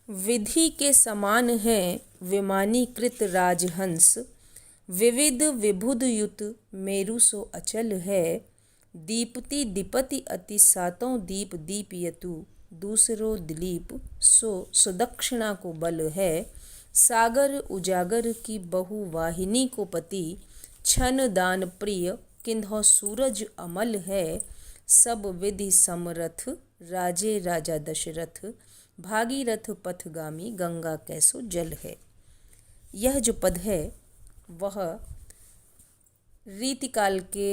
विधि के समान है विमानीकृत राजहंस, विविध विबुध युत मेरु सो अचल है। दीप्ति दीपति अति सातों दीप दीपयतु, दूसरो दिलीप सो सुदक्षिणा को बल है। सागर उजागर की बहु वाहिनी को पति, छन दान प्रिय किन्हो सूरज अमल है। सब विधि समरथ राजे राजा दशरथ, भागीरथ पथगामी गंगा कैसो जल है। यह जो पद है वह रीतिकाल के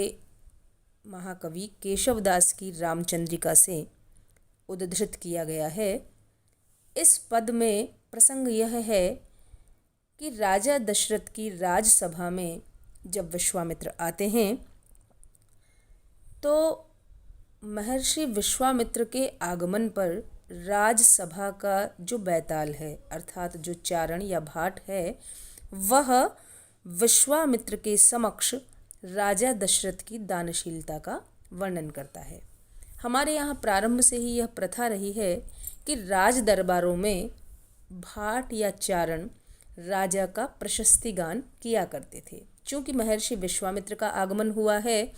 महाकवि केशवदास की रामचंद्रिका से उद्धृत किया गया है। इस पद में प्रसंग यह है कि राजा दशरथ की राजसभा में जब विश्वामित्र आते हैं तो महर्षि विश्वामित्र के आगमन पर राजसभा का जो बैताल है अर्थात जो चारण या भाट है वह विश्वामित्र के समक्ष राजा दशरथ की दानशीलता का वर्णन करता है। हमारे यहाँ प्रारंभ से ही यह प्रथा रही है कि राज दरबारों में भाट या चारण राजा का प्रशस्ति गान किया करते थे। चूँकि महर्षि विश्वामित्र का आगमन हुआ है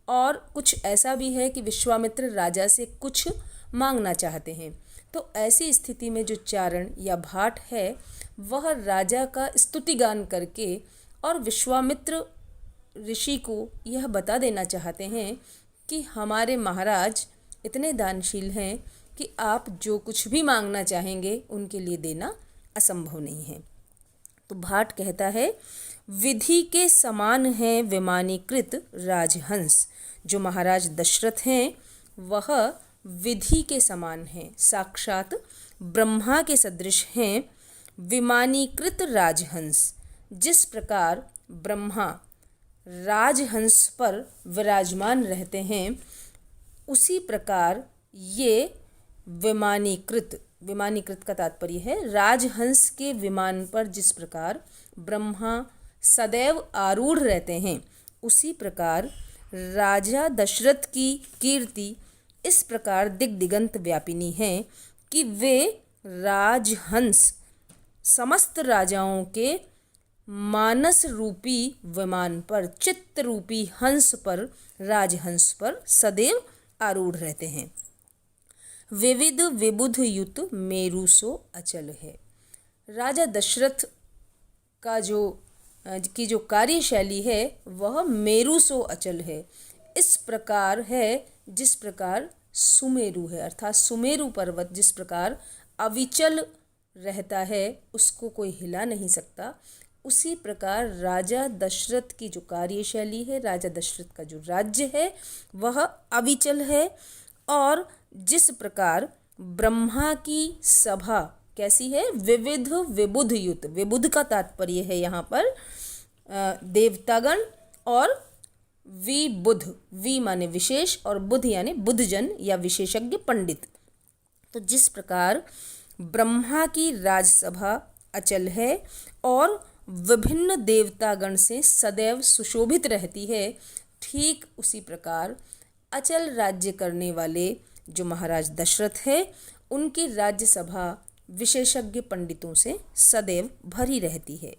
और कुछ ऐसा भी है कि विश्वामित्र राजा से कुछ मांगना चाहते हैं, तो ऐसी स्थिति में जो चारण या भाट है वह राजा का स्तुति गान करके और विश्वामित्र ऋषि को यह बता देना चाहते हैं कि हमारे महाराज इतने दानशील हैं कि आप जो कुछ भी मांगना चाहेंगे उनके लिए देना असंभव नहीं है। तो भाट कहता है, विधि के समान है विमानीकृत राजहंस। जो महाराज दशरथ हैं वह विधि के समान हैं, साक्षात ब्रह्मा के सदृश हैं। विमानीकृत राजहंस, जिस प्रकार ब्रह्मा राजहंस पर विराजमान रहते हैं उसी प्रकार ये विमानीकृत का तात्पर्य है राजहंस के विमान पर जिस प्रकार ब्रह्मा सदैव आरूढ़ रहते हैं उसी प्रकार राजा दशरथ की कीर्ति इस प्रकार दिग्दिगंत व्यापिनी है कि वे राजहंस समस्त राजाओं के मानस रूपी विमान पर, चित्त रूपी हंस पर, राजहंस पर सदैव आरूढ़ रहते हैं। विविध विबुध युत मेरु सो अचल है। राजा दशरथ का जो कार्यशैली है वह मेरु सो अचल है। इस प्रकार है जिस प्रकार सुमेरु है, अर्थात सुमेरु पर्वत जिस प्रकार अविचल रहता है उसको कोई हिला नहीं सकता, उसी प्रकार राजा दशरथ की जो कार्यशैली है, राजा दशरथ का जो राज्य है वह अविचल है। और जिस प्रकार ब्रह्मा की सभा कैसी है, विविध विबुध युत, विबुध का तात्पर्य है यहाँ पर देवतागण और विबुध, वि माने विशेष और बुध यानी बुद्धजन या विशेषज्ञ पंडित। तो जिस प्रकार ब्रह्मा की राजसभा अचल है और विभिन्न देवतागण से सदैव सुशोभित रहती है, ठीक उसी प्रकार अचल राज्य करने वाले जो महाराज दशरथ है उनकी राज्यसभा विशेषज्ञ पंडितों से सदैव भरी रहती है।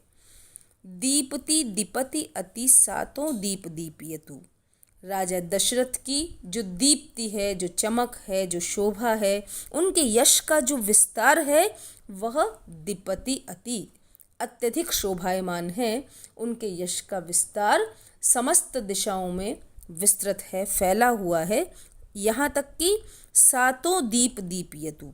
दीप्ति दीपति अति सातों दीप दीपयतु। राजा दशरथ की जो दीप्ति है, जो चमक है, जो शोभा है, उनके यश का जो विस्तार है वह दीपति अति अत्यधिक शोभायमान है। उनके यश का विस्तार समस्त दिशाओं में विस्तृत है, फैला हुआ है, यहाँ तक कि सातों दीप दीपयतु।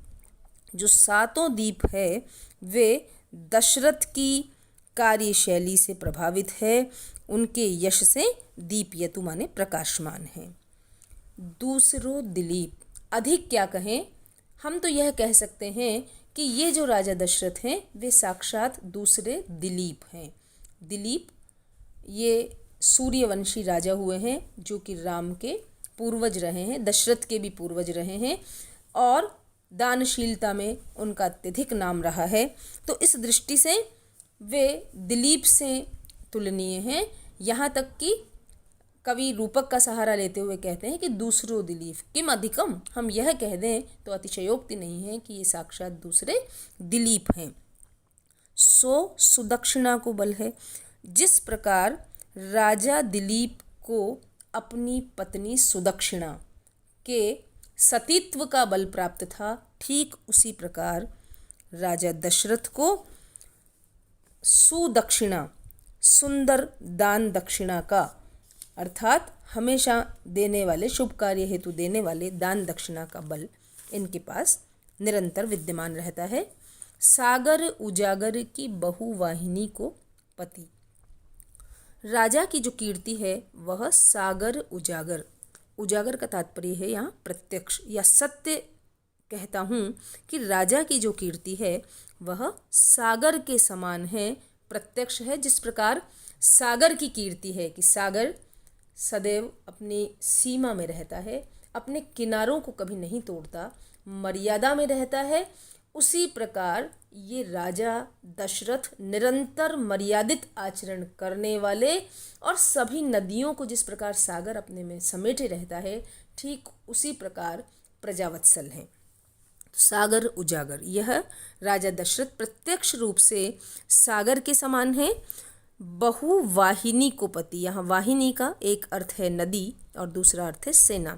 जो सातों दीप है वे दशरथ की कार्यशैली से प्रभावित है, उनके यश से दीपयतु माने प्रकाशमान है। दूसरो दिलीप, अधिक क्या कहें, हम तो यह कह सकते हैं कि ये जो राजा दशरथ हैं वे साक्षात दूसरे दिलीप हैं। दिलीप ये सूर्यवंशी राजा हुए हैं जो कि राम के पूर्वज रहे हैं, दशरथ के भी पूर्वज रहे हैं और दानशीलता में उनका अत्यधिक नाम रहा है। तो इस दृष्टि से वे दिलीप से तुलनीय हैं। यहाँ तक कि कवि रूपक का सहारा लेते हुए कहते हैं कि दूसरो दिलीप किम अधिकम, हम यह कह दें तो अतिशयोक्ति नहीं है कि ये साक्षात दूसरे दिलीप हैं। सो सुदक्षिणा को बल है। जिस प्रकार राजा दिलीप को अपनी पत्नी सुदक्षिणा के सतीत्व का बल प्राप्त था, ठीक उसी प्रकार राजा दशरथ को सुदक्षिणा, सुंदर दान दक्षिणा का, अर्थात हमेशा देने वाले, शुभ कार्य हेतु देने वाले दान दक्षिणा का बल इनके पास निरंतर विद्यमान रहता है। सागर उजागर की बहुवाहिनी को पति। राजा की जो कीर्ति है वह सागर उजागर, उजागर का तात्पर्य है यहाँ प्रत्यक्ष या सत्य। कहता हूँ कि राजा की जो कीर्ति है वह सागर के समान है, प्रत्यक्ष है। जिस प्रकार सागर की कीर्ति है कि सागर सदैव अपनी सीमा में रहता है, अपने किनारों को कभी नहीं तोड़ता, मर्यादा में रहता है, उसी प्रकार ये राजा दशरथ निरंतर मर्यादित आचरण करने वाले और सभी नदियों को जिस प्रकार सागर अपने में समेटे रहता है, ठीक उसी प्रकार प्रजावत्सल हैं। सागर उजागर, यह राजा दशरथ प्रत्यक्ष रूप से सागर के समान है। बहुवाहिनी को पति, यहाँ वाहिनी का एक अर्थ है नदी और दूसरा अर्थ है सेना।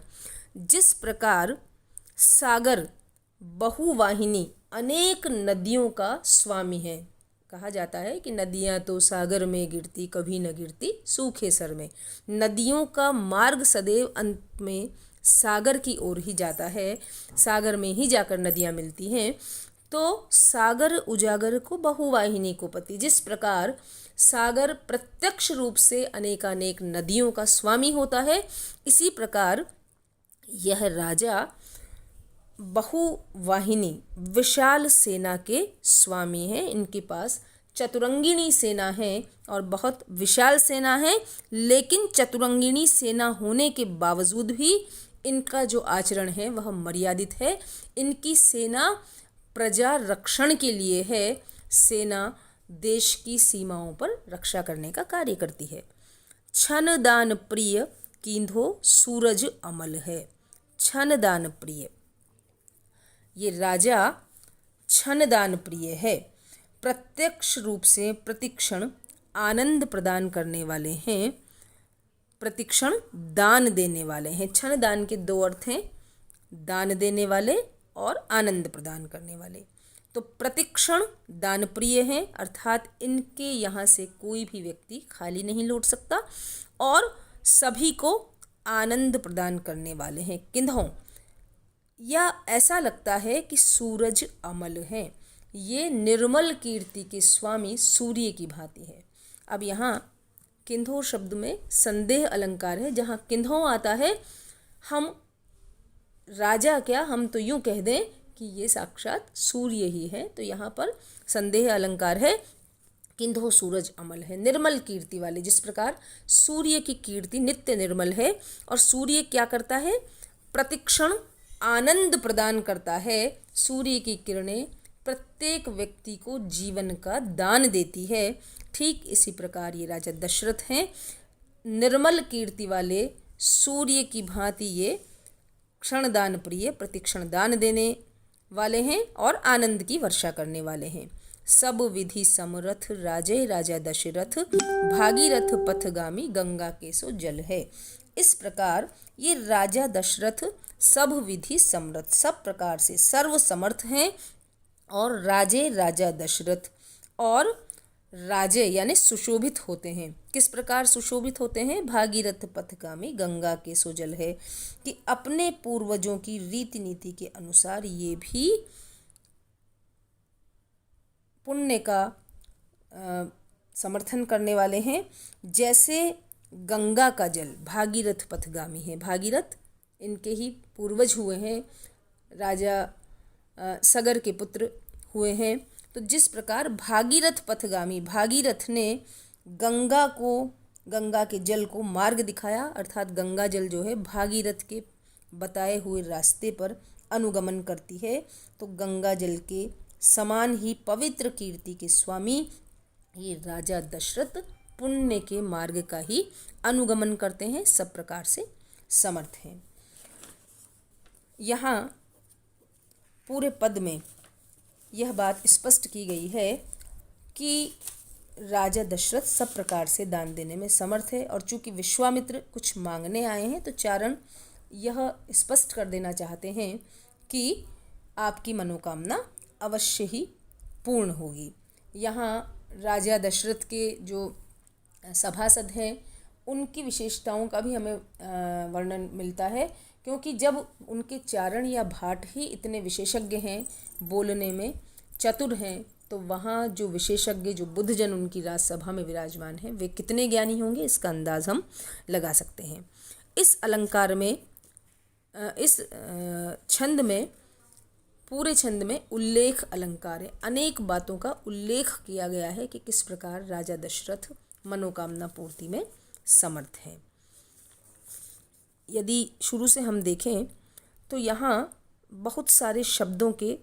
जिस प्रकार सागर बहुवाहिनी अनेक नदियों का स्वामी है, कहा जाता है कि नदियाँ तो सागर में गिरती कभी न गिरती सूखे सर में। नदियों का मार्ग सदैव अंत में सागर की ओर ही जाता है, सागर में ही जाकर नदियाँ मिलती हैं। तो सागर उजागर को बहुवाहिनी को पति, जिस प्रकार सागर प्रत्यक्ष रूप से अनेकानेक नदियों का स्वामी होता है, इसी प्रकार यह राजा बहुवाहिनी विशाल सेना के स्वामी हैं। इनके पास चतुरंगिणी सेना है और बहुत विशाल सेना है, लेकिन चतुरंगिणी सेना होने के बावजूद भी इनका जो आचरण है वह मर्यादित है। इनकी सेना प्रजा रक्षण के लिए है, सेना देश की सीमाओं पर रक्षा करने का कार्य करती है। छन दान प्रिय कींधो सूरज अमल है। छन दान प्रिय, ये राजा छन दान प्रिय है, प्रत्यक्ष रूप से प्रतिक्षण आनंद प्रदान करने वाले हैं, प्रतिक्षण दान देने वाले हैं। छन दान के दो अर्थ हैं, दान देने वाले और आनंद प्रदान करने वाले। तो प्रतिक्षण दान प्रिय हैं, अर्थात इनके यहाँ से कोई भी व्यक्ति खाली नहीं लौट सकता और सभी को आनंद प्रदान करने वाले हैं। किंधों, या ऐसा लगता है कि सूरज अमल है, ये निर्मल कीर्ति के स्वामी सूर्य की भांति है। अब यहाँ किंधो शब्द में संदेह अलंकार है, जहाँ किंधों आता है, हम राजा क्या, हम तो यूँ कह दें कि ये साक्षात सूर्य ही है। तो यहाँ पर संदेह अलंकार है, किंधो सूरज अमल है, निर्मल कीर्ति वाले। जिस प्रकार सूर्य की कीर्ति नित्य निर्मल है और सूर्य क्या करता है, प्रतिक्षण आनंद प्रदान करता है। सूर्य की किरणें प्रत्येक व्यक्ति को जीवन का दान देती है। ठीक इसी प्रकार ये राजा दशरथ हैं, निर्मल कीर्ति वाले सूर्य की भांति ये क्षण दान प्रिय, प्रतिक्षण दान देने वाले हैं और आनंद की वर्षा करने वाले हैं। सब विधि समरथ राजे राजा दशरथ, भागीरथ पथगामी गंगा के सो जल है। इस प्रकार ये राजा दशरथ सब विधि समर्थ, सब प्रकार से सर्व समर्थ हैं। और राजे राजा दशरथ, और राजे यानी सुशोभित होते हैं। किस प्रकार सुशोभित होते हैं, भागीरथ पथगामी गंगा के सो जल है, कि अपने पूर्वजों की रीति नीति के अनुसार ये भी पुण्य का समर्थन करने वाले हैं। जैसे गंगा का जल भागीरथ पथगामी है, भागीरथ इनके ही पूर्वज हुए हैं, राजा सगर के पुत्र हुए हैं। तो जिस प्रकार भागीरथ पथगामी, भागीरथ ने गंगा को, गंगा के जल को मार्ग दिखाया, अर्थात गंगा जल जो है भागीरथ के बताए हुए रास्ते पर अनुगमन करती है। तो गंगा जल के समान ही पवित्र कीर्ति के स्वामी ये राजा दशरथ पुण्य के मार्ग का ही अनुगमन करते हैं, सब प्रकार से समर्थ हैं। यहाँ पूरे पद में यह बात स्पष्ट की गई है कि राजा दशरथ सब प्रकार से दान देने में समर्थ है, और चूंकि विश्वामित्र कुछ मांगने आए हैं तो चारण यह स्पष्ट कर देना चाहते हैं कि आपकी मनोकामना अवश्य ही पूर्ण होगी। यहाँ राजा दशरथ के जो सभासद हैं उनकी विशेषताओं का भी हमें वर्णन मिलता है, क्योंकि जब उनके चारण या भाट ही इतने विशेषज्ञ हैं, बोलने में चतुर हैं, तो वहाँ जो विशेषज्ञ जो बुद्धजन उनकी राजसभा में विराजमान हैं वे कितने ज्ञानी होंगे, इसका अंदाज हम लगा सकते हैं। इस अलंकार में, इस छंद में, पूरे छंद में उल्लेख अलंकार है। अनेक बातों का उल्लेख किया गया है कि किस प्रकार राजा दशरथ मनोकामना पूर्ति में समर्थ हैं। यदि शुरू से हम देखें तो यहाँ बहुत सारे शब्दों के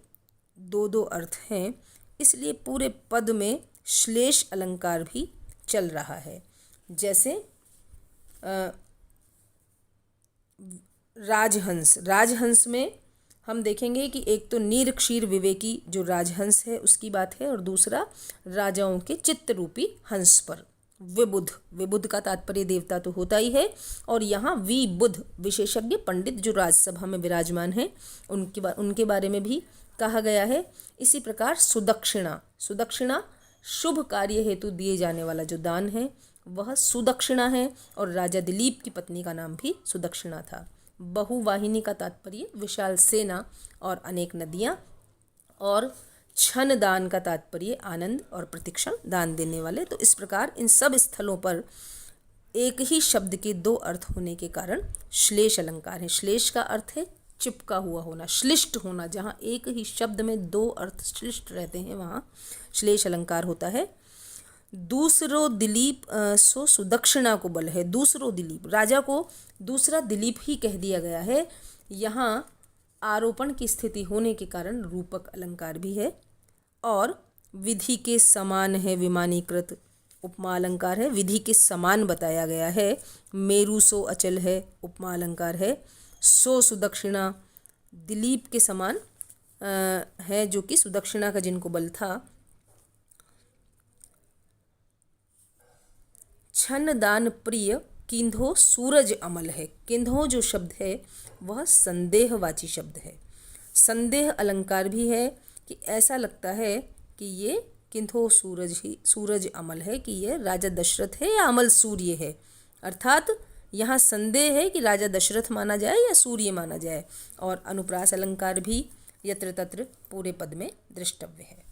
दो दो अर्थ हैं, इसलिए पूरे पद में श्लेष अलंकार भी चल रहा है। जैसे राजहंस, राजहंस में हम देखेंगे कि एक तो नीर क्षीर विवेकी जो राजहंस है उसकी बात है, और दूसरा राजाओं के चित्त रूपी हंस पर विबुध, विबुध का तात्पर्य देवता तो होता ही है, और यहाँ विबुध विशेषज्ञ पंडित जो राजसभा में विराजमान हैं उनके बारे में भी कहा गया है। इसी प्रकार सुदक्षिणा, सुदक्षिणा शुभ कार्य हेतु दिए जाने वाला जो दान है वह सुदक्षिणा है, और राजा दिलीप की पत्नी का नाम भी सुदक्षिणा था। बहुवाहिनी का तात्पर्य विशाल सेना और अनेक नदियाँ, और छन दान का तात्पर्य आनंद और प्रतिक्षण दान देने वाले। तो इस प्रकार इन सब स्थलों पर एक ही शब्द के दो अर्थ होने के कारण श्लेष अलंकार है। श्लेष का अर्थ है चिपका हुआ होना, श्लिष्ट होना। जहाँ एक ही शब्द में दो अर्थ श्लिष्ट रहते हैं वहाँ श्लेष अलंकार होता है। दूसरो दिलीप सो सुदक्षिणा को बल है। दूसरो दिलीप, राजा को दूसरा दिलीप ही कह दिया गया है। यहाँ आरोपण की स्थिति होने के कारण रूपक अलंकार भी है, और विधि के समान है विमानीकृत उपमा अलंकार है। विधि के समान बताया गया है। मेरु सो अचल है उपमा अलंकार है। सो सुदक्षिणा दिलीप के समान है, जो कि सुदक्षिणा का जिनको बल था। छन दान प्रिय किंधो सूरज अमल है। किंधो जो शब्द है वह संदेहवाची शब्द है। संदेह अलंकार भी है कि ऐसा लगता है कि ये किंधो सूरज अमल है, कि ये राजा दशरथ है या अमल सूर्य है। अर्थात यहाँ संदेह है कि राजा दशरथ माना जाए या सूर्य माना जाए। और अनुप्रास अलंकार भी यत्र तत्र पूरे पद में दृष्टव्य है।